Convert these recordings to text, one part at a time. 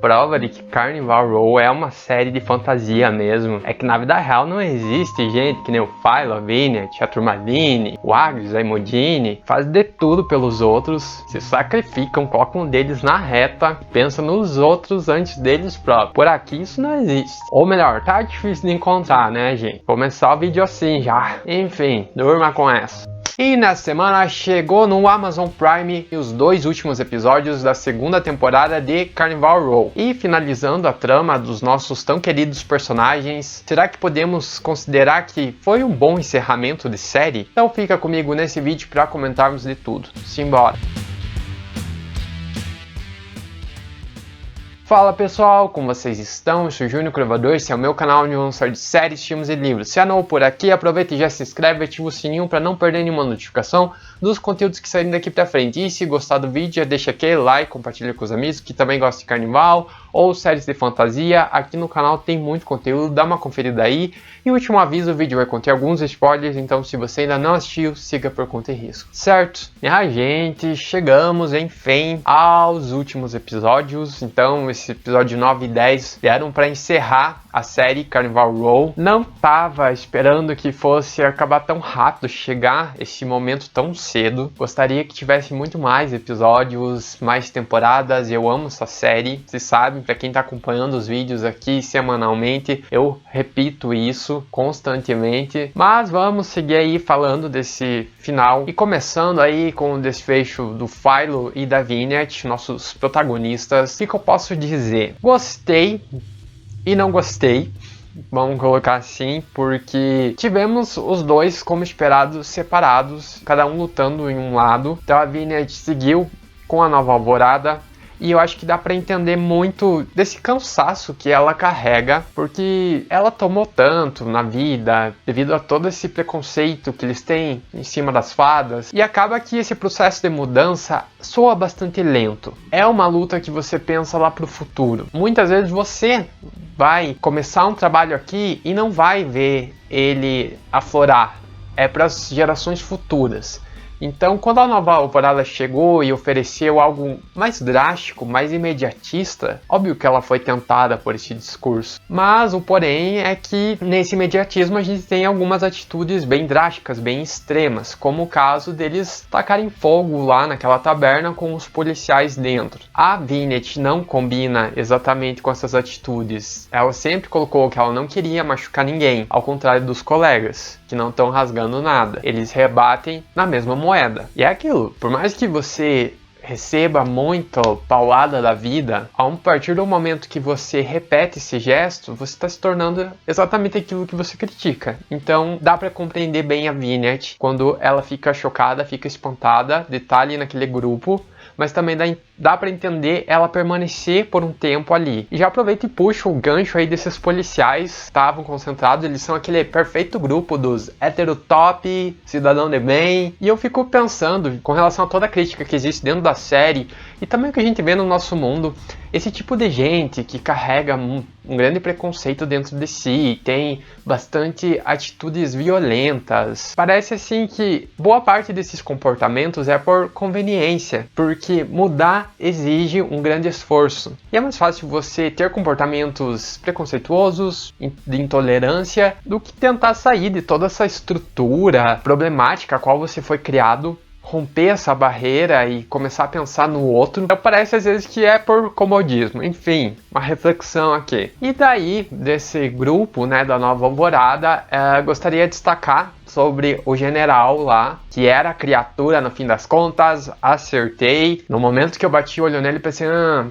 prova de que Carnival Row é uma série de fantasia mesmo é que na vida real não existe gente que nem o Philo, a Vinnet, a Turmalini, o Agus, a Imodini, faz de tudo pelos outros, se sacrificam, colocam um deles na reta, pensam nos outros antes deles próprios. Por aqui isso não existe. Ou melhor, tá difícil de encontrar, né, gente? Começar o vídeo assim já. Enfim, durma com essa. E nessa semana chegou no Amazon Prime os 2 últimos episódios da segunda temporada de Carnival Row. E finalizando a trama dos nossos tão queridos personagens, será que podemos considerar que foi um bom encerramento de série? Então fica comigo nesse vídeo para comentarmos de tudo. Simbora! Fala pessoal, como vocês estão? Eu sou o Júnior Cravador, esse é o meu canal onde vamos falar de séries, filmes e livros. Se é novo por aqui, aproveita e já se inscreve e ativa o sininho para não perder nenhuma notificação dos conteúdos que saírem daqui pra frente. E se gostar do vídeo, já deixa aquele like, compartilha com os amigos que também gostam de carnaval ou séries de fantasia. Aqui no canal tem muito conteúdo, dá uma conferida aí. E último aviso, o vídeo vai conter alguns spoilers, então se você ainda não assistiu, siga por conta e risco. Certo? E a gente, chegamos enfim aos últimos episódios. Então esse episódio 9 e 10 vieram para encerrar a série Carnival Row. Não tava esperando que fosse acabar tão rápido, chegar esse momento tão cedo. Gostaria que tivesse muito mais episódios, mais temporadas. Eu amo essa série, vocês sabem, para quem tá acompanhando os vídeos aqui semanalmente, eu repito isso constantemente. Mas vamos seguir aí falando desse final e começando aí com o desfecho do Philo e da Vinnet, nossos protagonistas. O que eu posso dizer? Gostei e não gostei, vamos colocar assim, porque tivemos os dois, como esperado, separados, cada um lutando em um lado. Então a Vinnet seguiu com a Nova Alvorada, e eu acho que dá pra entender muito desse cansaço que ela carrega, porque ela tomou tanto na vida, devido a todo esse preconceito que eles têm em cima das fadas, e acaba que esse processo de mudança soa bastante lento. É uma luta que você pensa lá pro futuro. Muitas vezes você vai começar um trabalho aqui e não vai ver ele aflorar. É para as gerações futuras. Então, quando a Nova Alvorada chegou e ofereceu algo mais drástico, mais imediatista, óbvio que ela foi tentada por esse discurso. Mas o porém é que nesse imediatismo a gente tem algumas atitudes bem drásticas, bem extremas, como o caso deles tacarem fogo lá naquela taberna com os policiais dentro. A Vinnet não combina exatamente com essas atitudes. Ela sempre colocou que ela não queria machucar ninguém, ao contrário dos colegas, que não estão rasgando nada. Eles rebatem na mesma moeda. E é aquilo, por mais que você receba muita paulada da vida, a partir do momento que você repete esse gesto, você está se tornando exatamente aquilo que você critica. Então dá para compreender bem a Vinnet quando ela fica chocada, fica espantada de estar ali naquele grupo, mas também dá para entender ela permanecer por um tempo ali. E já aproveita e puxa o gancho aí desses policiais que estavam concentrados, eles são aquele perfeito grupo dos heterotop, cidadão de bem. E eu fico pensando, com relação a toda a crítica que existe dentro da série, e também o que a gente vê no nosso mundo, esse tipo de gente que carrega um grande preconceito dentro de si, tem bastante atitudes violentas. Parece assim que boa parte desses comportamentos é por conveniência, porque mudar exige um grande esforço. E é mais fácil você ter comportamentos preconceituosos, de intolerância, do que tentar sair de toda essa estrutura problemática a qual você foi criado, romper essa barreira e começar a pensar no outro. Então parece às vezes que é por comodismo. Enfim, uma reflexão aqui. E daí, desse grupo, né, da Nova Alvorada, gostaria de destacar sobre o general lá, que era a criatura no fim das contas. Acertei. No momento que eu bati o olho nele, pensei,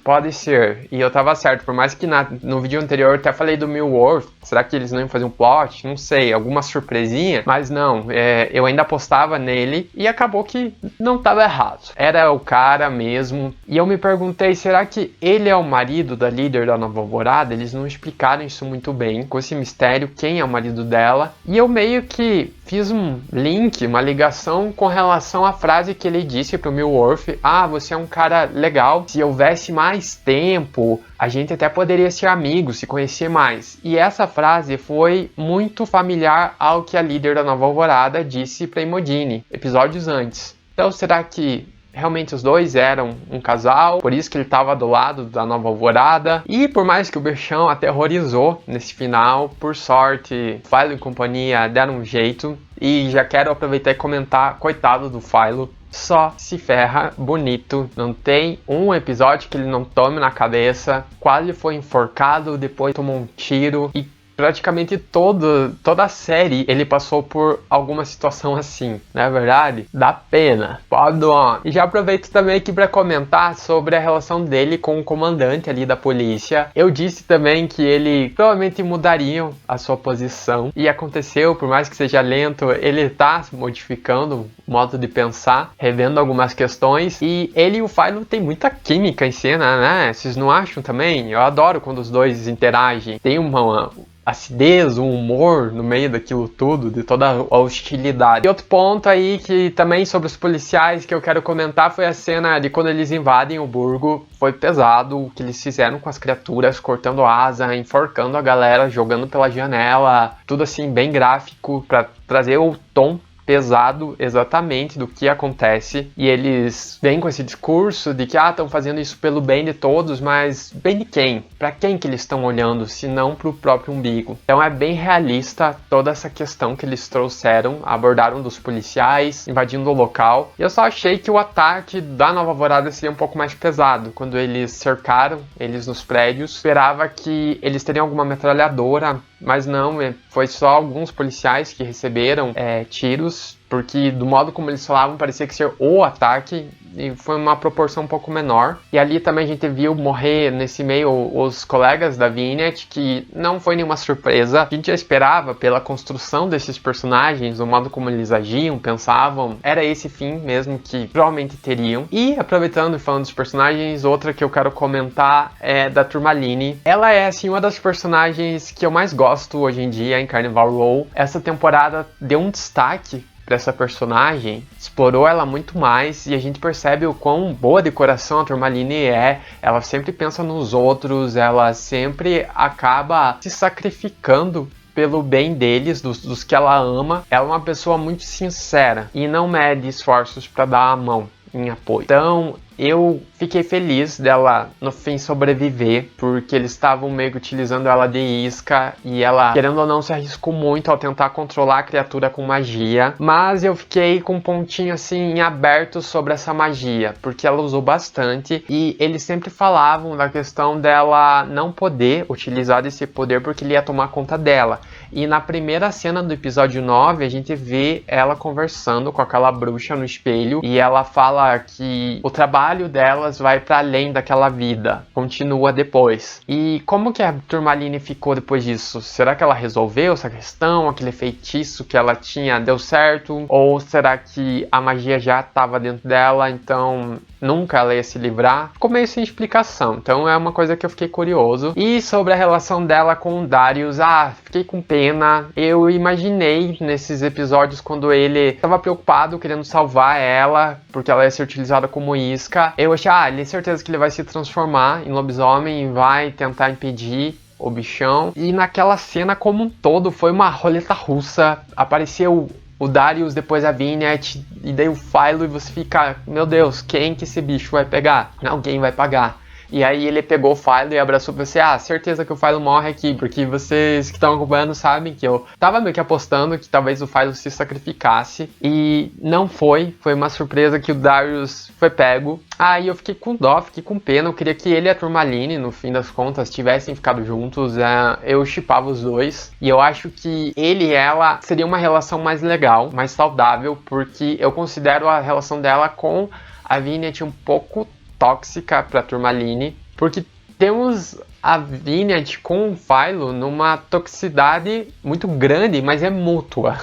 pode ser. E eu tava certo, por mais que no vídeo anterior eu até falei do Milworth. Será que eles não iam fazer um plot? Não sei, alguma surpresinha. Mas não, eu ainda apostava nele e acabou que não tava errado. Era o cara mesmo. E eu me perguntei, será que ele é o marido da líder da Nova Alvorada? Eles não explicaram isso muito bem, com esse mistério, quem é o marido dela. E eu meio que fiz um link, uma ligação com relação à frase que ele disse pro Milworth. Você é um cara legal, se houvesse mais tempo, a gente até poderia ser amigos, se conhecer mais. E essa frase foi muito familiar ao que a líder da Nova Alvorada disse pra Imodini, episódios antes. Então será que realmente os dois eram um casal, por isso que ele estava do lado da Nova Alvorada. E por mais que o bichão aterrorizou nesse final, por sorte, Philo e companhia deram um jeito. E já quero aproveitar e comentar, coitado do Philo, só se ferra bonito, não tem um episódio que ele não tome na cabeça, quase foi enforcado, depois tomou um tiro e praticamente toda a série ele passou por alguma situação assim, não é verdade? Dá pena, pode doar. E já aproveito também aqui para comentar sobre a relação dele com o comandante ali da polícia. Eu disse também que ele provavelmente mudaria a sua posição, e aconteceu, por mais que seja lento, ele tá modificando o modo de pensar, revendo algumas questões, e ele e o Philo tem muita química em cena, né? Vocês não acham também? Eu adoro quando os dois interagem, tem uma acidez, um humor no meio daquilo tudo, de toda a hostilidade. E outro ponto aí que também sobre os policiais que eu quero comentar foi a cena de quando eles invadem o burgo. Foi pesado o que eles fizeram com as criaturas, cortando asa, enforcando a galera, jogando pela janela, tudo assim bem gráfico para trazer o tom pesado exatamente do que acontece, e eles vêm com esse discurso de que estão fazendo isso pelo bem de todos, mas bem de quem? Para quem que eles estão olhando, se não para o próprio umbigo? Então é bem realista toda essa questão que eles trouxeram, abordaram dos policiais, invadindo o local. E eu só achei que o ataque da Nova Alvorada seria um pouco mais pesado, quando eles cercaram eles nos prédios. Esperava que eles teriam alguma metralhadora, mas não, foi só alguns policiais que receberam tiros, porque do modo como eles falavam parecia que ser o ataque, e foi uma proporção um pouco menor. E ali também a gente viu morrer nesse meio os colegas da Vineyard, que não foi nenhuma surpresa. A gente já esperava pela construção desses personagens, o modo como eles agiam, pensavam, era esse fim mesmo que provavelmente teriam. E aproveitando e falando dos personagens, outra que eu quero comentar é da Turmalini. Ela é assim uma das personagens que eu mais gosto hoje em dia em Carnival Row. Essa temporada deu um destaque para essa personagem, explorou ela muito mais, e a gente percebe o quão boa de coração a Turmalini é. Ela sempre pensa nos outros, ela sempre acaba se sacrificando pelo bem deles, dos que ela ama. Ela é uma pessoa muito sincera e não mede esforços para dar a mão em apoio. Então eu fiquei feliz dela no fim sobreviver, porque eles estavam meio que utilizando ela de isca, e ela, querendo ou não, se arriscou muito ao tentar controlar a criatura com magia. Mas eu fiquei com um pontinho assim em aberto sobre essa magia, porque ela usou bastante, e eles sempre falavam da questão dela não poder utilizar desse poder porque ele ia tomar conta dela. E na primeira cena do episódio 9 a gente vê ela conversando com aquela bruxa no espelho, e ela fala que o trabalho delas vai para além daquela vida, continua depois. E como que a Turmalini ficou depois disso? Será que ela resolveu essa questão? Aquele feitiço que ela tinha deu certo? Ou será que a magia já estava dentro dela, então nunca ela ia se livrar? Ficou meio sem explicação, então é uma coisa que eu fiquei curioso. E sobre a relação dela com o Darius, fiquei com pena. Eu imaginei nesses episódios quando ele estava preocupado, querendo salvar ela, porque ela ia ser utilizada como isca. Eu achei, ele é certeza que ele vai se transformar em lobisomem e vai tentar impedir o bichão. E naquela cena como um todo foi uma roleta russa. Apareceu o Darius, depois a Vineyard, e daí o Philo, e você fica, meu Deus, quem que esse bicho vai pegar? Alguém vai pagar. E aí ele pegou o Philo e abraçou pra você, certeza que o Philo morre aqui, porque vocês que estão acompanhando sabem que eu tava meio que apostando que talvez o Philo se sacrificasse, e não foi uma surpresa que o Darius foi pego. Aí eu fiquei com dó, fiquei com pena, eu queria que ele e a Turmalini, no fim das contas, tivessem ficado juntos. Eu shippava os dois, e eu acho que ele e ela seria uma relação mais legal, mais saudável, porque eu considero a relação dela com a Vineyard um pouco tóxica para Turmalini, porque temos a Vineyard com o Philo numa toxicidade muito grande, mas é mútua.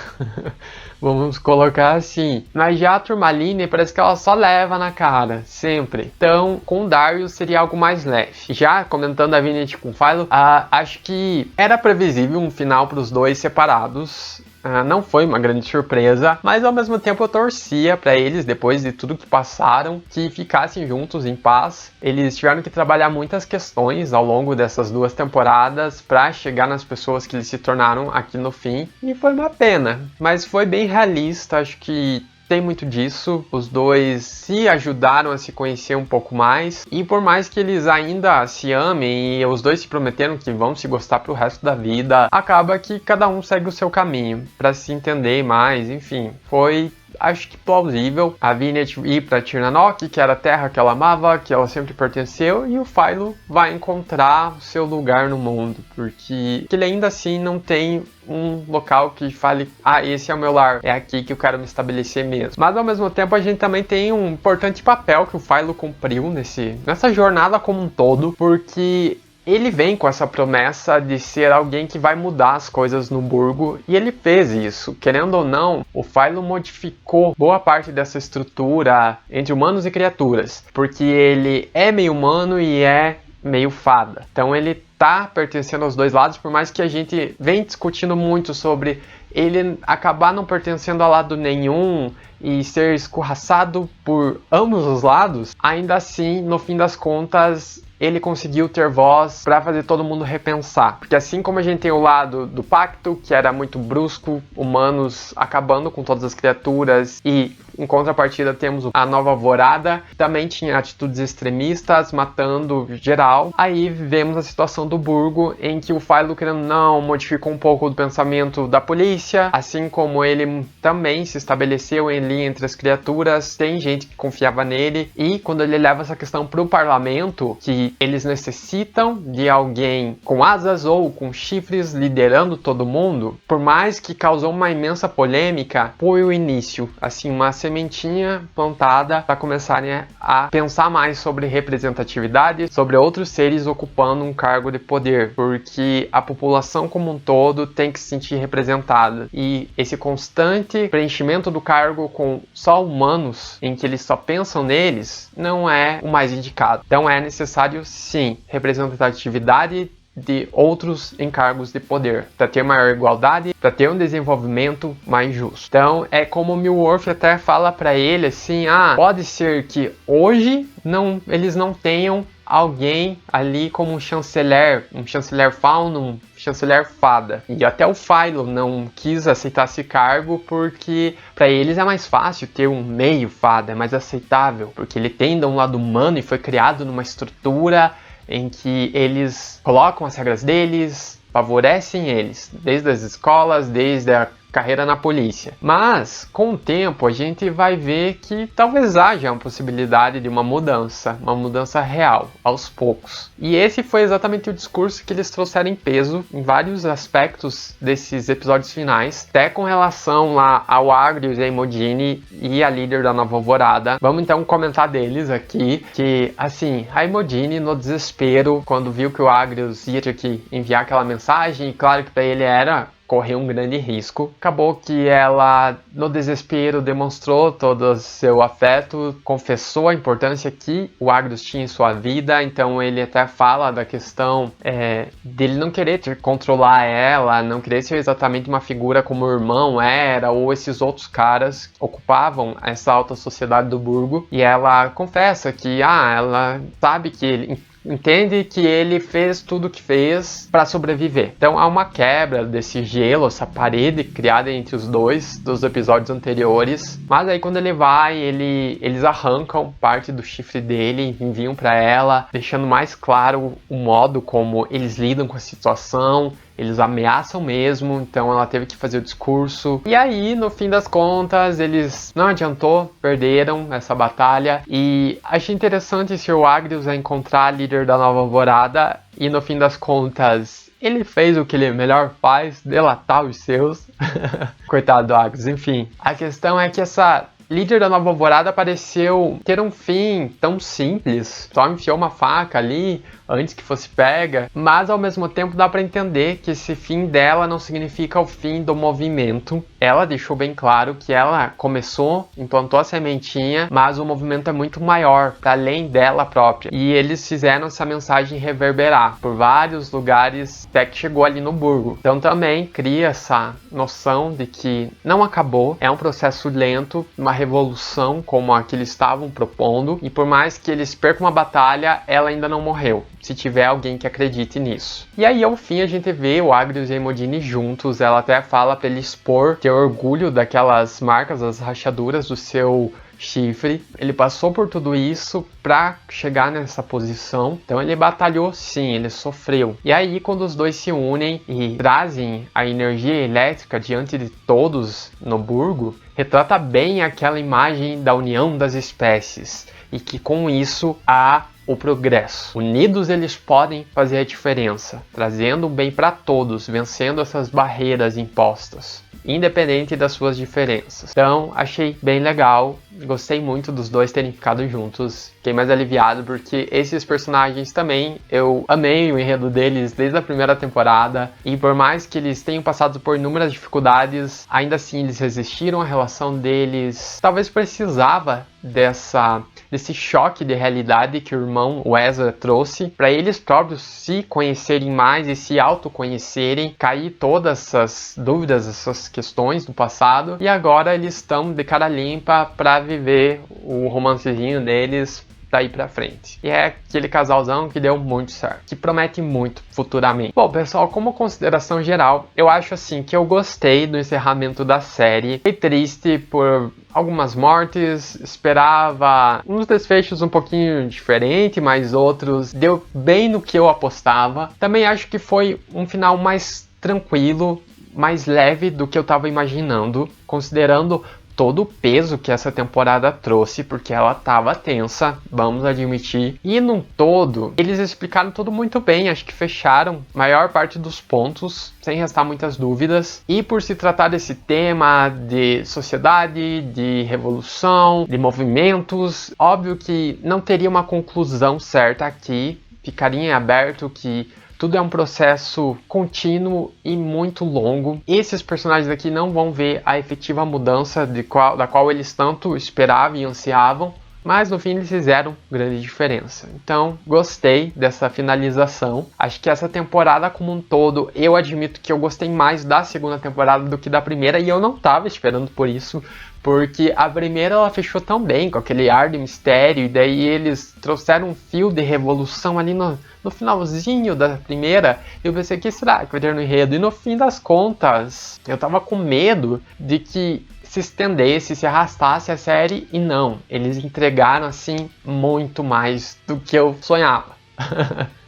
Vamos colocar assim. Mas já a Turmalini parece que ela só leva na cara, sempre. Então, com o Darius seria algo mais leve. Já comentando a Vineyard com o Philo, acho que era previsível um final para os dois separados. Não foi uma grande surpresa, mas ao mesmo tempo eu torcia para eles, depois de tudo que passaram, que ficassem juntos em paz. Eles tiveram que trabalhar muitas questões ao longo dessas 2 temporadas para chegar nas pessoas que eles se tornaram aqui no fim, e foi uma pena, mas foi bem realista. Acho que tem muito disso, os dois se ajudaram a se conhecer um pouco mais, e por mais que eles ainda se amem e os dois se prometeram que vão se gostar pro resto da vida, acaba que cada um segue o seu caminho para se entender mais, enfim, foi... acho que plausível a Vinnet ir para Tirnanok, que era a terra que ela amava, que ela sempre pertenceu, e o Philo vai encontrar o seu lugar no mundo, porque ele ainda assim não tem um local que fale, esse é o meu lar, é aqui que eu quero me estabelecer mesmo. Mas ao mesmo tempo a gente também tem um importante papel que o Philo cumpriu nessa jornada como um todo, porque ele vem com essa promessa de ser alguém que vai mudar as coisas no burgo, e ele fez isso. Querendo ou não, o Philo modificou boa parte dessa estrutura entre humanos e criaturas, porque ele é meio humano e é meio fada. Então ele tá pertencendo aos dois lados, por mais que a gente vem discutindo muito sobre ele acabar não pertencendo a lado nenhum e ser escorraçado por ambos os lados, ainda assim, no fim das contas, ele conseguiu ter voz para fazer todo mundo repensar. Porque assim como a gente tem o lado do pacto, que era muito brusco, humanos acabando com todas as criaturas, e em contrapartida temos a Nova Alvorada, também tinha atitudes extremistas, matando geral. Aí vemos a situação do burgo, em que o Philo, querendo ou não, modificou um pouco do pensamento da polícia, assim como ele também se estabeleceu em linha entre as criaturas, tem gente que confiava nele, e quando ele leva essa questão para o parlamento, que eles necessitam de alguém com asas ou com chifres liderando todo mundo, por mais que causou uma imensa polêmica, foi o início, assim, uma sementinha plantada para começarem a pensar mais sobre representatividade, sobre outros seres ocupando um cargo de poder, porque a população como um todo tem que se sentir representada, e esse constante preenchimento do cargo com só humanos, em que eles só pensam neles, não é o mais indicado. Então é necessário, sim, representatividade de outros encargos de poder, para ter maior igualdade, para ter um desenvolvimento mais justo. Então é como o Milworth até fala para ele assim, pode ser que hoje eles não tenham alguém ali como um chanceler fauno, um chanceler fada. E até o Philo não quis aceitar esse cargo porque para eles é mais fácil ter um meio fada, é mais aceitável, porque ele tem um lado humano e foi criado numa estrutura em que eles colocam as regras deles, favorecem eles, desde as escolas, desde a carreira na polícia. Mas, com o tempo, a gente vai ver que talvez haja uma possibilidade de uma mudança real, aos poucos. E esse foi exatamente o discurso que eles trouxeram em peso em vários aspectos desses episódios finais, até com relação lá ao Agrius e a Imogen e a líder da Nova Alvorada. Vamos então comentar deles aqui, que assim, a Imogen no desespero, quando viu que o Agrius ia ter que enviar aquela mensagem, e claro que para ele era correu um grande risco. Acabou que ela, no desespero, demonstrou todo o seu afeto, confessou a importância que o Agrius tinha em sua vida, então ele até fala da questão dele não querer controlar ela, não querer ser exatamente uma figura como o irmão era, ou esses outros caras que ocupavam essa alta sociedade do burgo, e ela confessa que ela sabe que ele entende que ele fez tudo o que fez para sobreviver. Então há uma quebra desse gelo, essa parede criada entre os dois dos episódios anteriores. Mas aí quando ele vai, eles arrancam parte do chifre dele, enviam para ela, deixando mais claro o modo como eles lidam com a situação. Eles ameaçam mesmo, então ela teve que fazer o discurso. E aí, no fim das contas, eles não adiantou, perderam essa batalha. E achei interessante se o Agrius a encontrar a líder da Nova Alvorada. E no fim das contas, ele fez o que ele melhor faz, delatar os seus. Coitado do Agrius, enfim. A questão é que essa líder da Nova Alvorada pareceu ter um fim tão simples. Só enfiou uma faca ali antes que fosse pega, mas ao mesmo tempo dá para entender que esse fim dela não significa o fim do movimento. Ela deixou bem claro que ela começou, implantou a sementinha, mas o movimento é muito maior, para além dela própria. E eles fizeram essa mensagem reverberar por vários lugares até que chegou ali no burgo. Então também cria essa noção de que não acabou, é um processo lento, uma revolução como a que eles estavam propondo, e por mais que eles percam uma batalha, ela ainda não morreu. se tiver alguém que acredite nisso. E aí, ao fim, a gente vê o Agrius e a Imodine juntos. Ela até fala para ele expor, ter orgulho daquelas marcas, as rachaduras do seu chifre. Ele passou por tudo isso para chegar nessa posição. Então ele batalhou sim, ele sofreu. E aí, quando os dois se unem e trazem a energia elétrica diante de todos no burgo, retrata bem aquela imagem da união das espécies. E que com isso há o progresso. Unidos eles podem fazer a diferença, trazendo o bem para todos, vencendo essas barreiras impostas, independente das suas diferenças. Então, achei bem legal, gostei muito dos dois terem ficado juntos, fiquei mais aliviado porque esses personagens também, eu amei o enredo deles desde a primeira temporada, e por mais que eles tenham passado por inúmeras dificuldades, ainda assim eles resistiram, a relação deles talvez precisava desse choque de realidade que o irmão, o Ezra, trouxe para eles próprios se conhecerem mais e se autoconhecerem, cair todas essas dúvidas, essas questões do passado, e agora eles estão de cara limpa para viver o romancezinho deles daí pra frente. E é aquele casalzão que deu muito certo, que promete muito futuramente. Bom, pessoal, como consideração geral, eu acho assim que eu gostei do encerramento da série. Fiquei triste por algumas mortes, esperava uns desfechos um pouquinho diferentes, mas outros deu bem no que eu apostava. Também acho que foi um final mais tranquilo, mais leve do que eu estava imaginando, considerando todo o peso que essa temporada trouxe, porque ela estava tensa, vamos admitir. E no todo, eles explicaram tudo muito bem, acho que fecharam a maior parte dos pontos, sem restar muitas dúvidas. E por se tratar desse tema de sociedade, de revolução, de movimentos, óbvio que não teria uma conclusão certa aqui, ficaria em aberto que tudo é um processo contínuo e muito longo. Esses personagens aqui não vão ver a efetiva mudança da qual eles tanto esperavam e ansiavam, mas no fim eles fizeram grande diferença. Então, gostei dessa finalização. Acho que essa temporada como um todo, eu admito que eu gostei mais da segunda temporada do que da primeira, e eu não estava esperando por isso, porque a primeira ela fechou tão bem, com aquele ar de mistério, e daí eles trouxeram um fio de revolução ali no finalzinho da primeira. Eu pensei, que será que vai ter no enredo? E no fim das contas, eu tava com medo de que se estendesse, se arrastasse a série, e não, eles entregaram assim muito mais do que eu sonhava.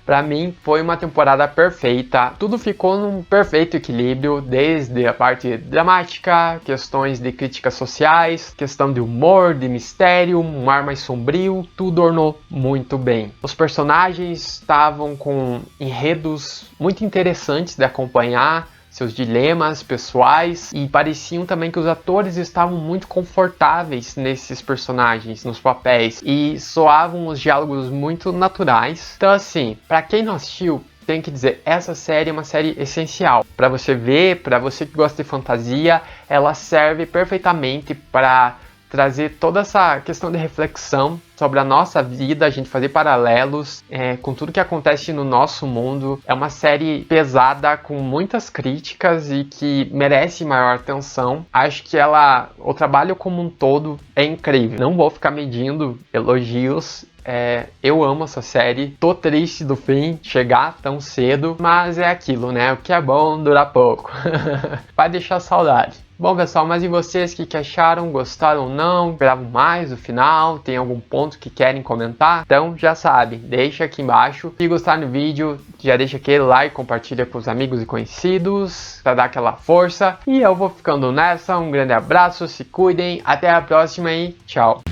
Pra mim, foi uma temporada perfeita. Tudo ficou num perfeito equilíbrio, desde a parte dramática, questões de críticas sociais, questão de humor, de mistério, um ar mais sombrio, tudo ornou muito bem. Os personagens estavam com enredos muito interessantes de acompanhar, seus dilemas pessoais, e pareciam também que os atores estavam muito confortáveis nesses personagens, nos papéis, e soavam os diálogos muito naturais. Então assim, pra quem não assistiu, tenho que dizer, essa série é uma série essencial para você ver, para você que gosta de fantasia, ela serve perfeitamente para trazer toda essa questão de reflexão sobre a nossa vida, a gente fazer paralelos com tudo que acontece no nosso mundo. É uma série pesada, com muitas críticas e que merece maior atenção. Acho que o trabalho como um todo é incrível. Não vou ficar medindo elogios. Eu amo essa série, tô triste do fim chegar tão cedo, mas é aquilo, né? O que é bom dura pouco. Vai deixar saudade. Bom, pessoal, mas e vocês, o que acharam? Gostaram ou não? Esperavam mais do final? Tem algum ponto que querem comentar? Então já sabe, deixa aqui embaixo. Se gostar do vídeo, já deixa aquele like, compartilha com os amigos e conhecidos para dar aquela força. E eu vou ficando nessa, um grande abraço, se cuidem, até a próxima e tchau!